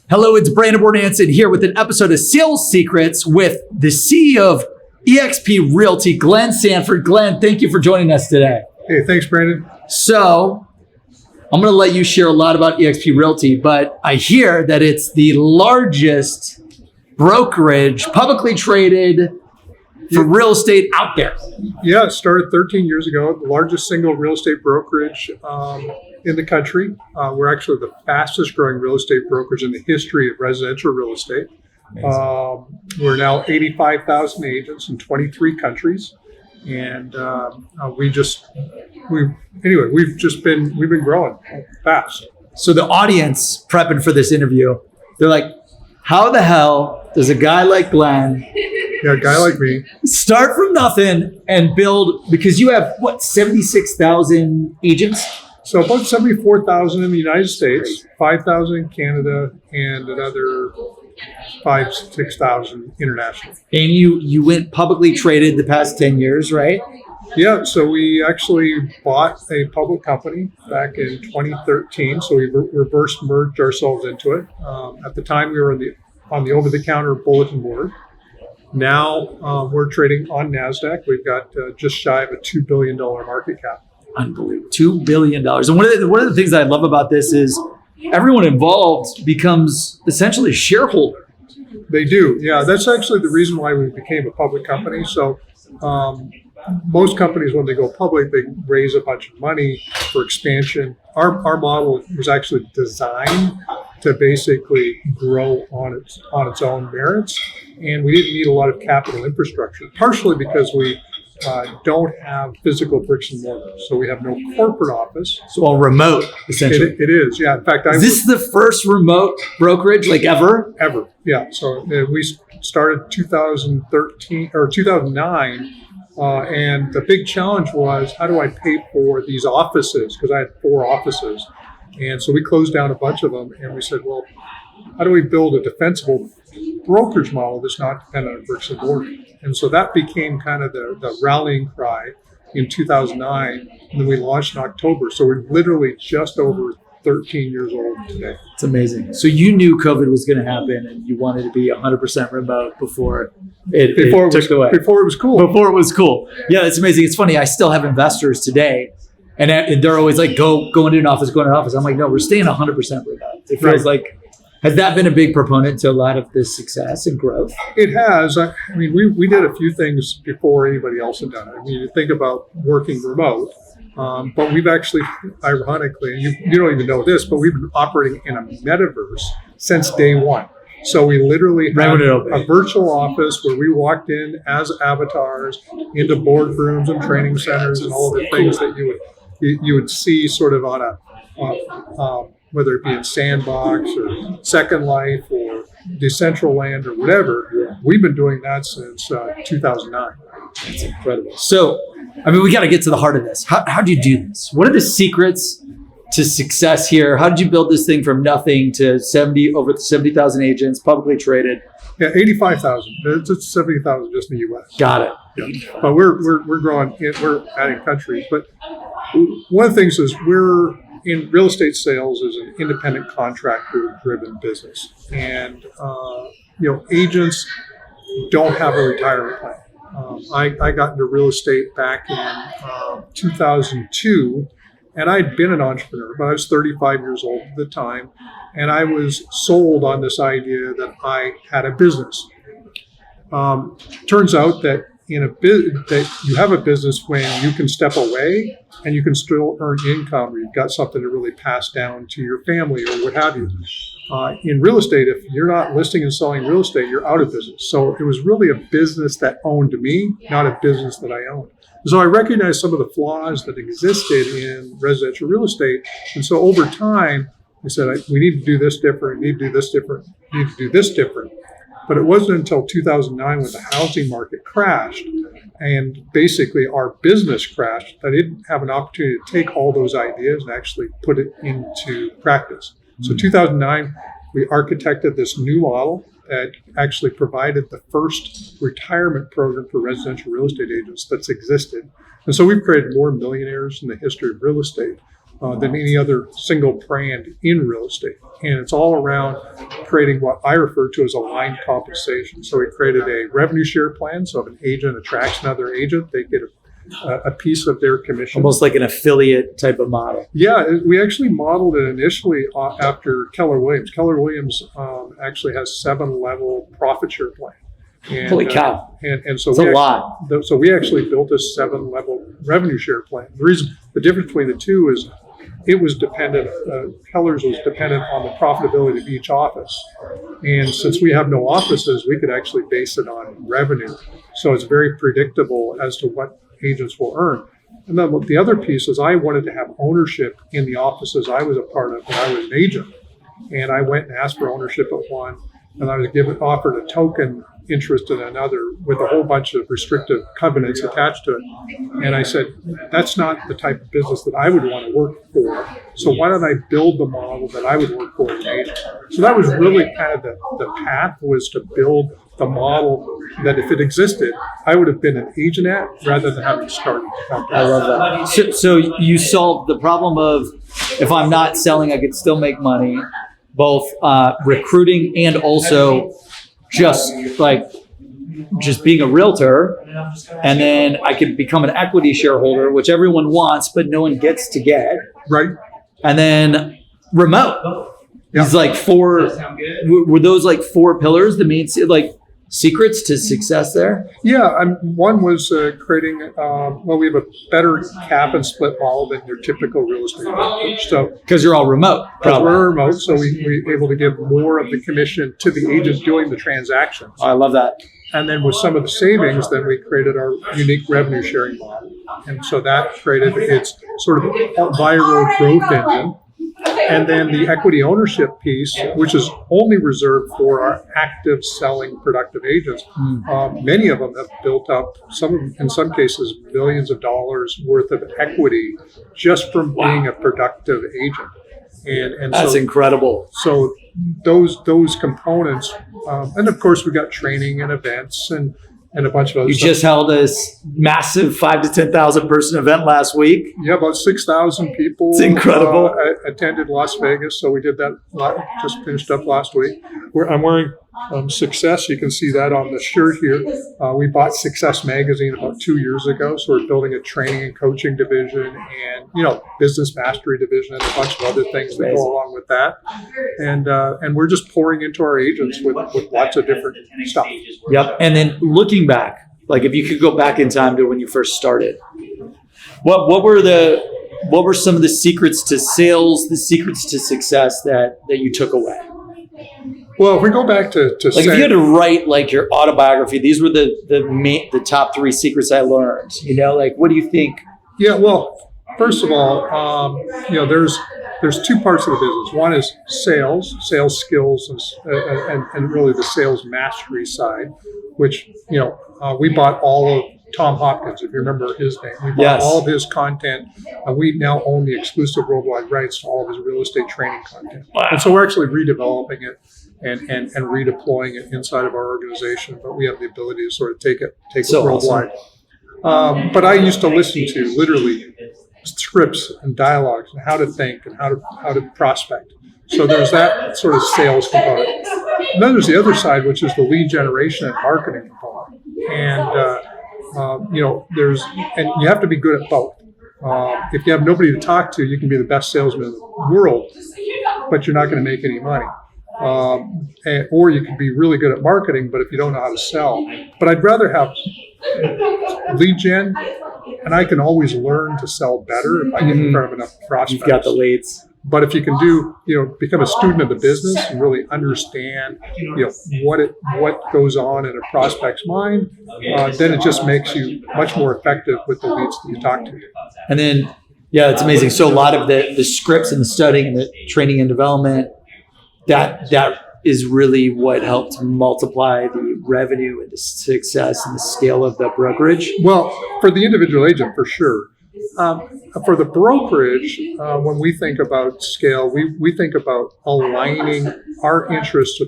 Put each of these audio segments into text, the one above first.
Hello, it's Brandon Bornancin here with an episode of Sales Secrets with the CEO of eXp Realty, Glenn Sanford. Glenn, thank you for joining us today. Hey, thanks, Brandon. So, I'm going to let you share a lot about eXp Realty, but I hear that it's the largest brokerage, publicly traded for real estate out there. Yeah, it started 13 years ago, the largest single real estate brokerage in the country. We're actually the fastest growing real estate brokerage in the history of residential real estate. We're now 85,000 agents in 23 countries. And we've been growing fast. So the audience prepping for this interview, they're like, how the hell does a guy like Glenn, a guy like me, start from nothing and build, because you have, 76,000 agents? So about 74,000 in the United States, 5,000 in Canada, and another 6,000 internationally. And you went publicly traded the past 10 years, right? Yeah, so we actually bought a public company back in 2013. So we reverse merged ourselves into it. At the time, we were on the over-the-counter bulletin board. Now we're trading on NASDAQ. We've got just shy of a $2 billion market cap. Unbelievable. $2 billion. And one of the things I love about this is everyone involved becomes essentially a shareholder. They do. Yeah, that's actually the reason why we became a public company. So most companies, when they go public, they raise a bunch of money for expansion. Our model was actually designed to basically grow on its own merits. And we didn't need a lot of capital infrastructure, partially because we don't have physical bricks and mortar. So we have no corporate office. So all remote, essentially. It is, yeah. In fact, is this the first remote brokerage ever? Ever, yeah. So we started 2013 or 2009. And the big challenge was, how do I pay for these offices? Because I had 4 offices. And so we closed down a bunch of them. And we said, well, how do we build a defensible brokerage model that's not dependent on bricks and mortar? And so that became kind of the rallying cry in 2009. And then we launched in October. So we're literally just over 13 years old today. It's amazing. So you knew COVID was going to happen and you wanted to be 100% remote before it took away. Before it was cool. Before it was cool. Yeah, it's amazing. It's funny. I still have investors today and they're always like, go into an office, go into an office. I'm like, no, we're staying 100% remote. It feels like, has that been a big proponent to a lot of this success and growth? It has. I mean, we did a few things before anybody else had done it. I mean, you think about working remote, but we've actually, ironically, you don't even know this, but we've been operating in a metaverse since day one. So we literally have a virtual office where we walked in as avatars into boardrooms and training centers and all of the things that you would see sort of on a whether it be in Sandbox or Second Life or Decentraland or whatever. We've been doing that since 2009. That's incredible. So, I mean, we got to get to the heart of this. How do you do this? What are the secrets to success here? How did you build this thing from nothing to over 70,000 agents, publicly traded? Yeah, 85,000. It's 70,000 just in the U.S. Got it. Yeah. But we're growing. We're adding countries. But one of the things is in real estate sales is an independent contractor-driven business, and agents don't have a retirement plan. I got into real estate back in 2002, and I'd been an entrepreneur, but I was 35 years old at the time, and I was sold on this idea that I had a business. Turns out that that you have a business when you can step away and you can still earn income, or you've got something to really pass down to your family or what have you. In real estate, if you're not listing and selling real estate, you're out of business. So it was really a business that owned me, not a business that I owned. So I recognized some of the flaws that existed in residential real estate. And so over time, I said, we need to do this different, we need to do this different, we need to do this different. But it wasn't until 2009 when the housing market crashed and basically our business crashed that I didn't have an opportunity to take all those ideas and actually put it into practice. So 2009, we architected this new model that actually provided the first retirement program for residential real estate agents that's existed. And so we've created more millionaires in the history of real estate. than any other single brand in real estate. And it's all around creating what I refer to as aligned compensation. So we created a revenue share plan. So if an agent attracts another agent, they get a piece of their commission. Almost like an affiliate type of model. Yeah, we actually modeled it initially after Keller Williams. Keller Williams actually has 7-level profit share plan. And, Holy cow! And so it's a lot. So we actually built a 7-level revenue share plan. The difference between the two is it was dependent. Keller's was dependent on the profitability of each office, and since we have no offices, we could actually base it on revenue. So it's very predictable as to what agents will earn. And then the other piece is I wanted to have ownership in the offices I was a part of when I was an agent, and I went and asked for ownership at one, and I was offered a token interest in another with a whole bunch of restrictive covenants attached to it. And I said, that's not the type of business that I would want to work for. So why don't I build the model that I would work for as an agent? So that was really kind of the path, was to build the model that if it existed, I would have been an agent at rather than having started the company. I love that. So you solved the problem of, if I'm not selling, I could still make money, both recruiting and also just being a realtor, and then I could become an equity shareholder, which everyone wants, but no one gets to get. Right. And then remote. Yeah. These like four, were those like 4 pillars, the main, like secrets to success there? Yeah, one was creating, we have a better cap and split model than your typical real estate brokerage. So, because you're all remote. Because we're remote, so we're able to give more of the commission to the agent doing the transactions. I love that. And then with some of the savings, then we created our unique revenue sharing model. And so that created its sort of viral growth engine. And then the equity ownership piece, which is only reserved for our active selling productive agents. Many of them have built up, in some cases, millions of dollars worth of equity just from being a productive agent. And that's so, incredible. So those components, and of course we got training and events and a bunch of other stuff. You just held a massive 5,000 to 10,000 person event last week. Yeah, about 6,000 people. It's incredible. Attended Las Vegas, so we did that. Just finished up last week. I'm wearing Success. You can see that on the shirt here. We bought Success Magazine about 2 years ago, so we're building a training and coaching division, and business mastery division, and a bunch of other things that go along with that. And we're just pouring into our agents with lots of different stuff. Yep. And then looking back, like if you could go back in time to when you first started, what were some of the secrets to sales, the secrets to success that you took away? Well, if we go back to like if you had to write like your autobiography, these were the top 3 secrets I learned. Like what do you think? Yeah, well, first of all, there's 2 parts of the business. One is sales skills, and really the sales mastery side, which we bought all of Tom Hopkins, if you remember his name. We bought all of his content. We now own the exclusive worldwide rights to all of his real estate training content. Wow. And so we're actually redeveloping it and redeploying it inside of our organization. But we have the ability to sort of take it worldwide. Awesome. But I used to listen to literally scripts and dialogues and how to think and how to prospect. So there's that sort of sales component. And then there's the other side, which is the lead generation and marketing component. And and you have to be good at both. If you have nobody to talk to, you can be the best salesman in the world, but you're not going to make any money. Or you can be really good at marketing, but if you don't know how to sell. But I'd rather have lead gen, and I can always learn to sell better if I get in front of enough prospects. You've got the leads. But if you can become a student of the business and really understand, what goes on in a prospect's mind, then it just makes you much more effective with the leads that you talk to. And then, it's amazing. So a lot of the scripts and the studying and the training and development, that is really what helped multiply the revenue and the success and the scale of the brokerage. Well, for the individual agent, for sure. For the brokerage, when we think about scale, we think about aligning our interests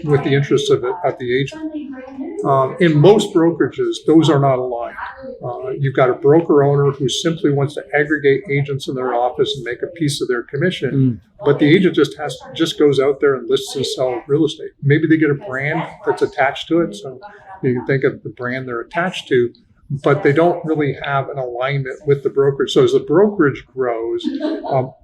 with the interests of the agent. In most brokerages, those are not aligned. You've got a broker owner who simply wants to aggregate agents in their office and make a piece of their commission, but the agent just goes out there and lists and sells real estate. Maybe they get a brand that's attached to it, so you can think of the brand they're attached to, but they don't really have an alignment with the brokerage. So as the brokerage grows,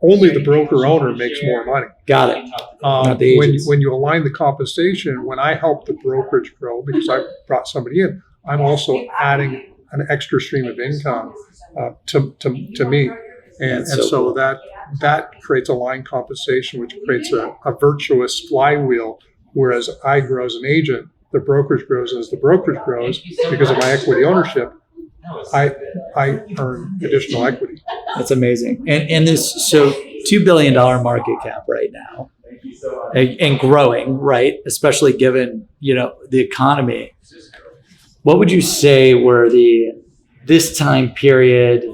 only the broker owner makes more money. Got it. Not the agents. When you align the compensation, when I help the brokerage grow because I brought somebody in, I'm also adding an extra stream of income to me. And so that creates aligned compensation, which creates a virtuous flywheel. Whereas I grow as an agent, the brokerage grows, and as the brokerage grows, because of my equity ownership, I earn additional equity. That's amazing. And this, so $2 billion market cap right now, and growing, right? Especially given, the economy. What would you say were this time period,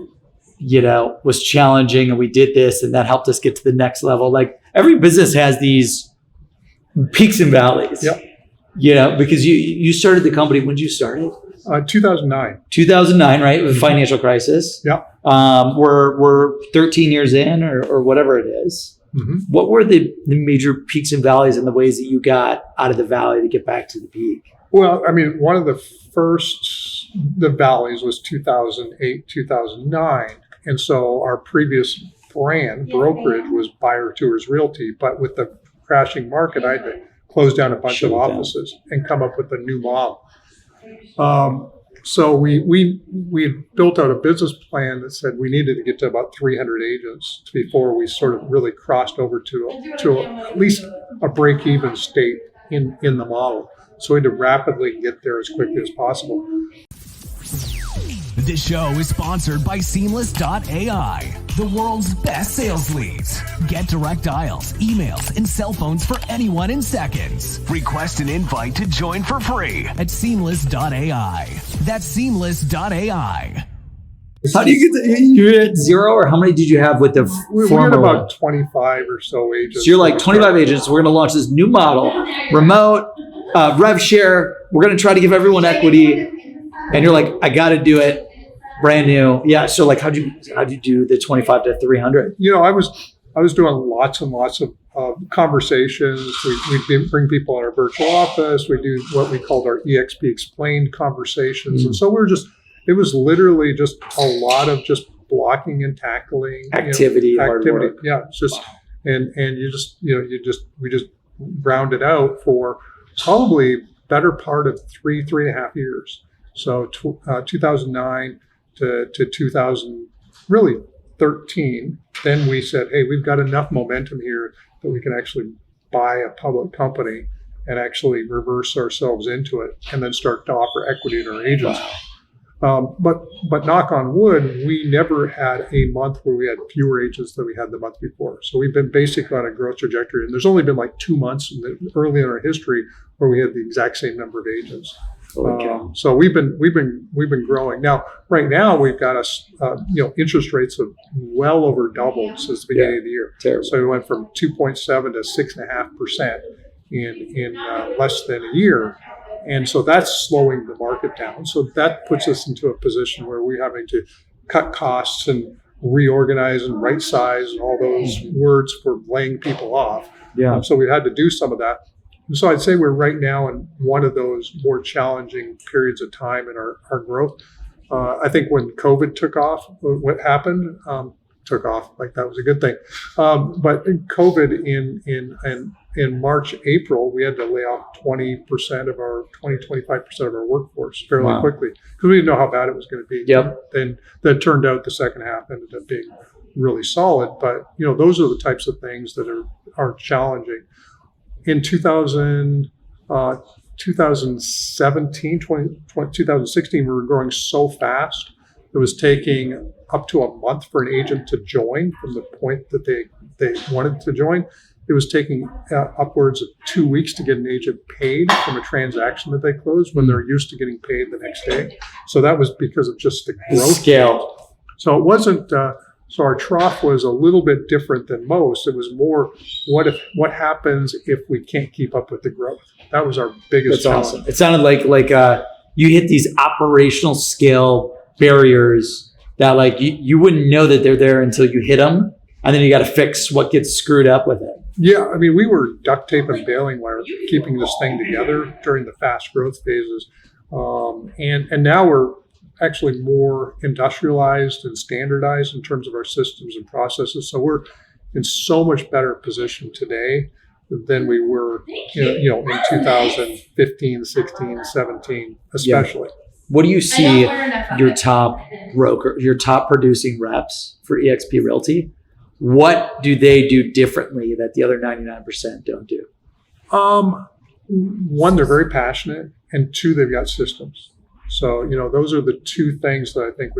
was challenging, and we did this and that helped us get to the next level? Like, every business has these peaks and valleys. Yep. Because you started the company. When did you start it? 2009. 2009, right? With the financial crisis. Yeah. We're 13 years in or whatever it is. Mm-hmm. What were the major peaks and valleys and the ways that you got out of the valley to get back to the peak? Well, I mean, one of the valleys was 2008, 2009. And so our previous brand, Brokerage, was Buyer Tours Realty. But with the crashing market, I had to close down a bunch of offices and come up with a new model. So we built out a business plan that said we needed to get to about 300 agents before we sort of really crossed over to at least a break-even state in the model. So we had to rapidly get there as quickly as possible. This show is sponsored by Seamless.ai, the world's best sales leads. Get direct dials, emails, and cell phones for anyone in seconds. Request an invite to join for free at Seamless.ai. That's Seamless.ai. How do you get to, you're at zero, or how many did you have with the We former had about one? 25 or so agents. So you're like 25 agents. We're going to launch this new model, remote, rev share. We're going to try to give everyone equity. And you're like, I got to do it. Brand new. Yeah. So like, how'd you do the 25 to 300? I was doing lots and lots of conversations. We'd bring people in our virtual office. We do what we called our EXP explained conversations. And so it was literally just a lot of just blocking and tackling activity. Hard work. Yeah. It's just, and we just ground it out for probably better part of three and a half years. So 2009 to 2013, then we said, hey, we've got enough momentum here that we can actually buy a public company and actually reverse ourselves into it and then start to offer equity to our agents. Wow. But knock on wood, we never had a month where we had fewer agents than we had the month before. So we've been basically on a growth trajectory, and there's only been like 2 months early in our history where we had the exact same number of agents. So we've been growing. Now, right now, we've got interest rates have well over doubled since the beginning of the year. Terrible. So we went from 2.7 to 6.5% in less than a year. And so that's slowing the market down. So that puts us into a position where we're having to cut costs and reorganize and right size and all those words for laying people off. Yeah. So we've had to do some of that. And so I'd say we're right now in one of those more challenging periods of time in our growth. I think when COVID took off, what happened, took off like that was a good thing. But in COVID in March, April, we had to lay off 25% of our workforce fairly quickly because we didn't know how bad it was going to be. Yep. Then that turned out the second half ended up being really solid. But those are the types of things that are challenging. In 2017, 2016, we were growing so fast. It was taking up to a month for an agent to join from the point that they wanted to join. It was taking upwards of 2 weeks to get an agent paid from a transaction that they closed when they're used to getting paid the next day. So that was because of just the growth scale. So it wasn't. So our trough was a little bit different than most. It was more, what happens if we can't keep up with the growth? That was our biggest challenge. Awesome. It sounded like you hit these operational scale barriers that like you wouldn't know that they're there until you hit them, and then you got to fix what gets screwed up with it? Yeah, I mean, we were duct tape and baling wire keeping this thing together during the fast growth phases, and now we're actually more industrialized and standardized in terms of our systems and processes. So we're in so much better position today than we were, in 2015, 16, 17, especially. Yeah. What do you see your top producing reps for eXp Realty? What do they do differently that the other 99% don't do? One, they're very passionate, and two, they've got systems. So, those are the two things that I think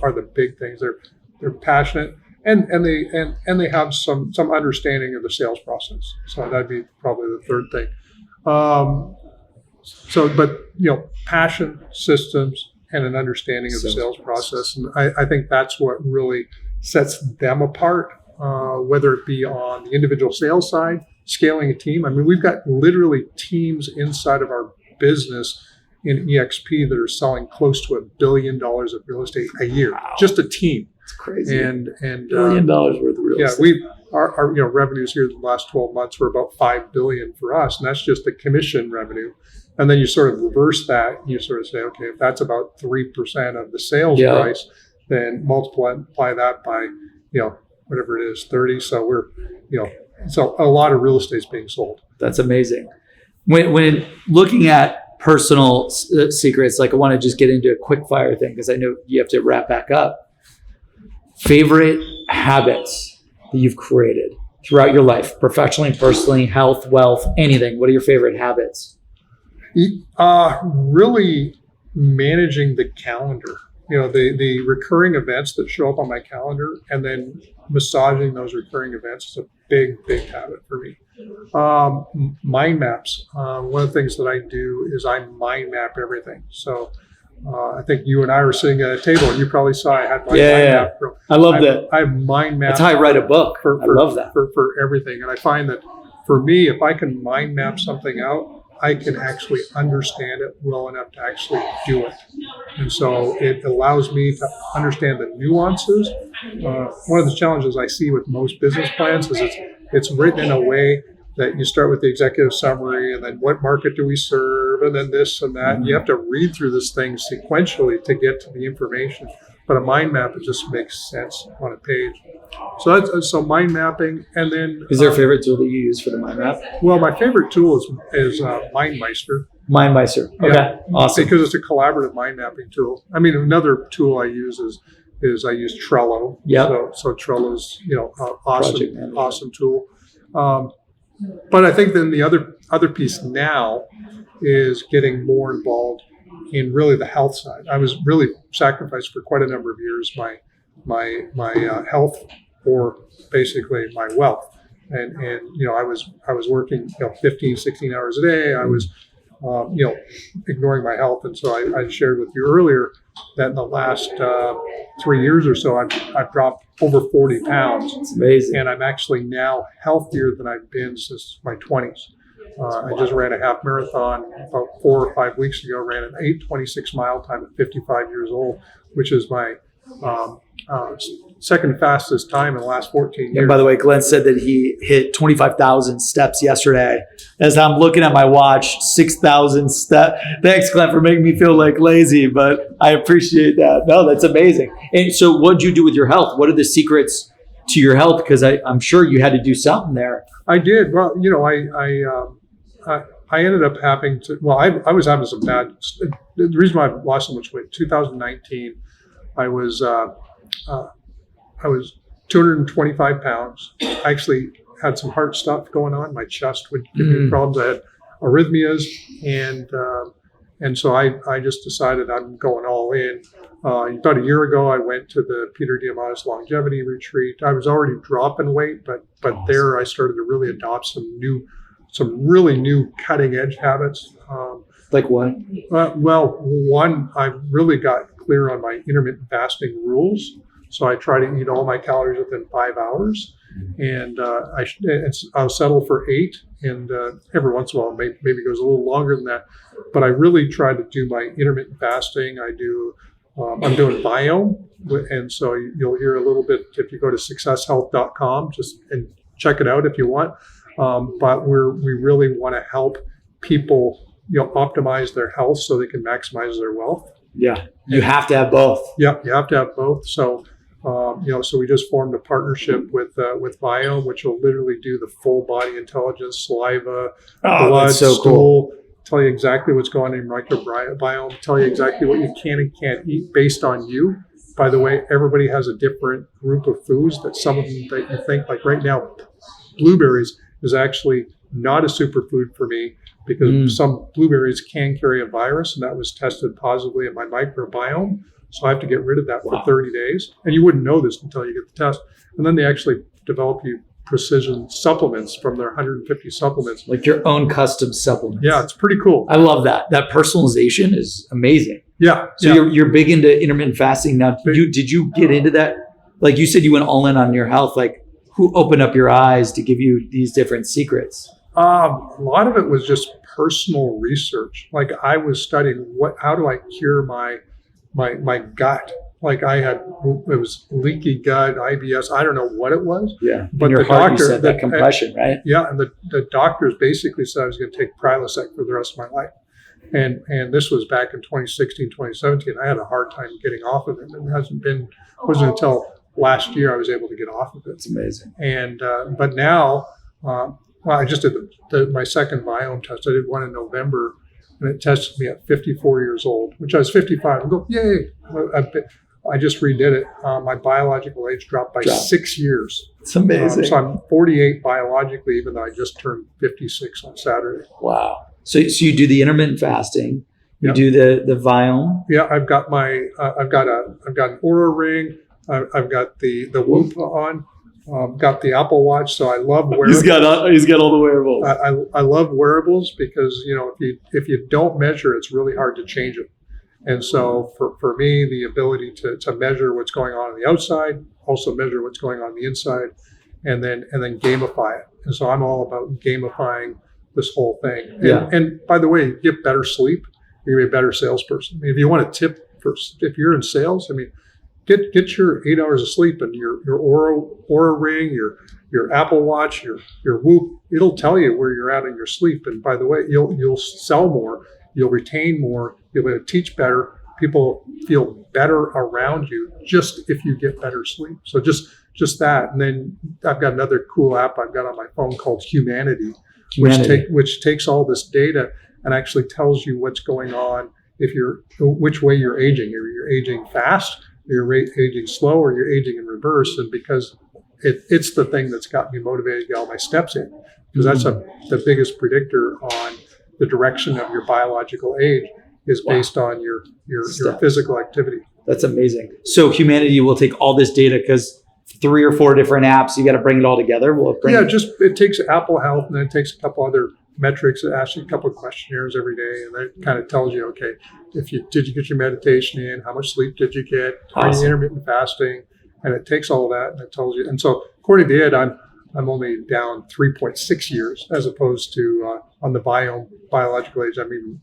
are the big things. They're passionate, and they have some understanding of the sales process. So that'd be probably the third thing. Passion, systems, and an understanding of the sales process. And I think that's what really sets them apart, whether it be on the individual sales side, scaling a team. I mean, we've got literally teams inside of our business in eXp that are selling close to $1 billion of real estate a year. Wow. Just a team. It's crazy. And $1 billion worth of real estate. Yeah, our revenues here the last 12 months were about $5 billion for us, and that's just the commission revenue. And then you sort of reverse that. You sort of say, okay, if that's about 3% of the sales price, then multiply that by whatever it is, 30. So we're so a lot of real estate's being sold. That's amazing. When looking at personal secrets, like I want to just get into a quick fire thing because I know you have to wrap back up. Favorite habits that you've created throughout your life, professionally, personally, health, wealth, anything. What are your favorite habits? Really managing the calendar. The recurring events that show up on my calendar, and then massaging those recurring events is a big habit for me. Mind maps. One of the things that I do is I mind map everything. So I think you and I were sitting at a table, and you probably saw I had my mind map. I love that. I have mind maps. That's how I write a book. I love that. For everything. And I find that for me, if I can mind map something out, I can actually understand it well enough to actually do it. And so it allows me to understand the nuances. One of the challenges I see with most business plans is it's written in a way that you start with the executive summary, and then what market do we serve, and then this and that. And you have to read through this thing sequentially to get to the information. But a mind map, it just makes sense on a page. So mind mapping, and then is there a favorite tool that you use for the mind map? Well, my favorite tool is MindMeister. MindMeister. Okay, yeah, awesome. Because it's a collaborative mind mapping tool. I mean, another tool I use is I use Trello. Yeah. So Trello's awesome tool. But I think then the other piece now is getting more involved in really the health side. I was really sacrificed for quite a number of years my health for basically my wealth, and I was working 15, 16 hours a day. I was ignoring my health, and so I shared with you earlier that in the last 3 years or so I've dropped over 40 pounds. It's amazing, and I'm actually now healthier than I've been since my 20s. I just ran a half marathon about 4 or 5 weeks ago, ran an 8:26 mile time at 55 years old, which is my second fastest time in the last 14 years. And by the way, Glenn said that he hit 25,000 steps yesterday. As I'm looking at my watch, 6,000 steps. Thanks, Glenn, for making me feel like lazy, but I appreciate that. No, that's amazing. And so what'd you do with your health? What are the secrets to your health? Because I'm sure you had to do something there. I did. Well, I ended up having to, I was having some bad, the reason why I lost so much weight, 2019, I was 225 pounds. I actually had some heart stuff going on. My chest would give me problems. I had arrhythmias, and so I just decided I'm going all in. About a year ago, I went to the Peter Diamandis longevity retreat. I was already dropping weight, but there I started to really adopt some really new cutting edge habits. Like what? One, I really got clear on my intermittent fasting rules. So I try to eat all my calories within 5 hours, and I'll settle for 8. And every once in a while, maybe it goes a little longer than that. But I really try to do my intermittent fasting. I do I'm doing biome, and so you'll hear a little bit if you go to successhealth.com, just and check it out if you want. But we really want to help people, optimize their health so they can maximize their wealth. Yeah, you have to have both. Yeah, you have to have both. So, so we just formed a partnership with Biome, which will literally do the full body intelligence, saliva, blood, that's so stool, cool. tell you exactly what's going on in your microbiome, tell you exactly what you can and can't eat based on you. By the way, everybody has a different group of foods that some of them that you think, like right now, blueberries is actually not a superfood for me because some blueberries can carry a virus, and that was tested positively in my microbiome. So I have to get rid of that for 30 days. And you wouldn't know this until you get the test. And then they actually develop you precision supplements from their 150 supplements. Like your own custom supplements. Yeah, it's pretty cool. I love that. That personalization is amazing. Yeah. So you're big into intermittent fasting now. Did you get into that? Like you said, you went all in on your health. Like who opened up your eyes to give you these different secrets? A lot of it was just personal research. Like I was studying how do I cure my gut? Like it was leaky gut, IBS. I don't know what it was. Yeah, but your the heart, doctor you said that compression, right? Yeah, and the doctors basically said I was going to take Prilosec for the rest of my life. And this was back in 2016, 2017. I had a hard time getting off of it. It wasn't until last year I was able to get off of it. It's amazing. And but now, I just did my second biome test. I did one in November, and it tested me at 54 years old, which I was 55. I go, yay! I just redid it. My biological age dropped by 6 years. It's amazing. So I'm 48 biologically, even though I just turned 56 on Saturday. Wow. So you do the intermittent fasting. You do the Viome. Yeah, I've got I've got an Oura ring. I've got the Whoop on. Got the Apple Watch, so I love wearables. He's got all the wearables. I love wearables because if you don't measure, it's really hard to change it. And so for me, the ability to measure what's going on the outside, also measure what's going on the inside, and then gamify it. And so I'm all about gamifying this whole thing. And by the way, you get better sleep, you're gonna be a better salesperson. I mean, if you want to tip if you're in sales, I mean, get your 8 hours of sleep, and your Oura ring, your Apple Watch, your Whoop, it'll tell you where you're at in your sleep. And by the way, you'll sell more, you'll retain more, you'll be able to teach better. People feel better around you just if you get better sleep. So just that. And then I've got another cool app I've got on my phone called Humanity. Which takes all this data and actually tells you what's going on which way you're aging. You're aging fast, you're aging slow, or you're aging in reverse. And because it's the thing that's got me motivated to get all my steps in, because that's the biggest predictor on the direction of your biological age is based on your physical activity. That's amazing. So Humanity will take all this data, because 3 or 4 different apps, you got to bring it all together. It takes Apple Health, and then it takes a couple other metrics. It asks you a couple of questionnaires every day, and it kind of tells you, okay, did you get your meditation in? How much sleep did you get? Are you intermittent fasting? And it takes all of that, and it tells you. And so according to it, I'm only down 3.6 years, as opposed to on the biological age. I mean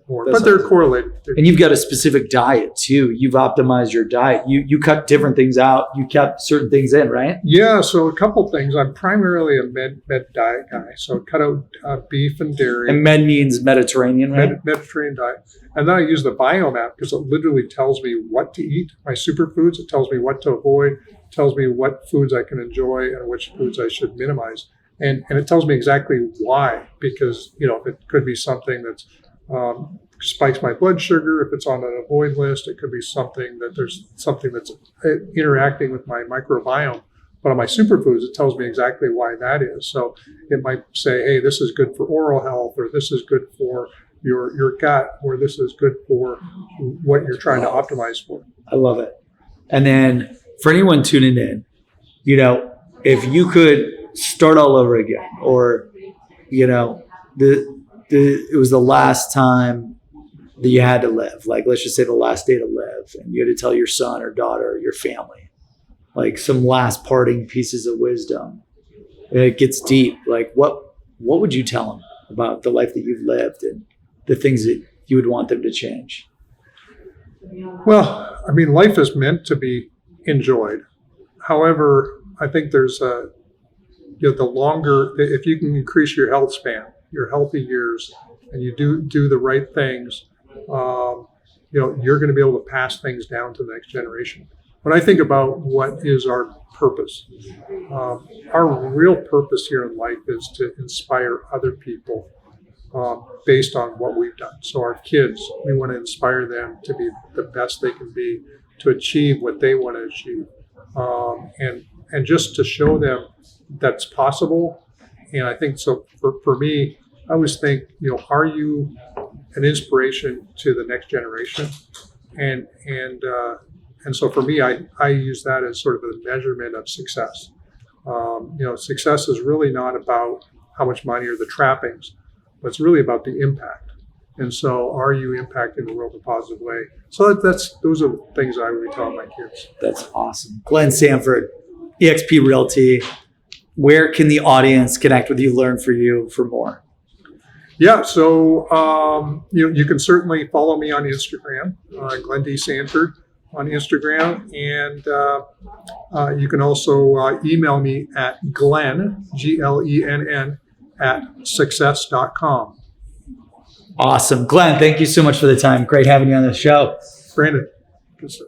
more, but they're correlated. And you've got a specific diet too. You've optimized your diet. You cut different things out. You kept certain things in, right? Yeah. So a couple things. I'm primarily a med diet guy. So cut out beef and dairy. And med means Mediterranean, right? Mediterranean diet. And then I use the Biome app because it literally tells me what to eat, my superfoods. It tells me what to avoid. It tells me what foods I can enjoy and which foods I should minimize. And it tells me exactly why, because it could be something that's spikes my blood sugar. If it's on an avoid list, it could be something that's interacting with my microbiome. But on my superfoods, it tells me exactly why that is. So it might say, hey, this is good for oral health, or this is good for your gut, or this is good for what you're trying to optimize for. I love it. And then for anyone tuning in, if you could start all over again, or it was the last time that you had to live, like let's just say the last day to live, and you had to tell your son or daughter or your family like some last parting pieces of wisdom, and it gets deep, like what would you tell them about the life that you've lived and the things that you would want them to change? Well, I mean, life is meant to be enjoyed. However, I think there's the longer, if you can increase your health span, your healthy years, and you do the right things, you're going to be able to pass things down to the next generation. When I think about what is our purpose, our real purpose here in life is to inspire other people based on what we've done. So our kids, we want to inspire them to be the best they can be, to achieve what they want to achieve, and just to show them that's possible. And I think so for me, I always think, are you an inspiration to the next generation? And so for me, I use that as sort of a measurement of success. Success is really not about how much money or the trappings, but it's really about the impact. And so, are you impacting the world in a positive way? So those are the things I would be telling my kids. That's awesome. Glenn Sanford, eXp Realty. Where can the audience connect with you, learn for you for more? Yeah, so you can certainly follow me on Instagram, Glenn D. Sanford on Instagram, and you can also email me at Glenn, Glenn, at success.com. Awesome. Glenn, thank you so much for the time. Great having you on the show. Brandon, good stuff.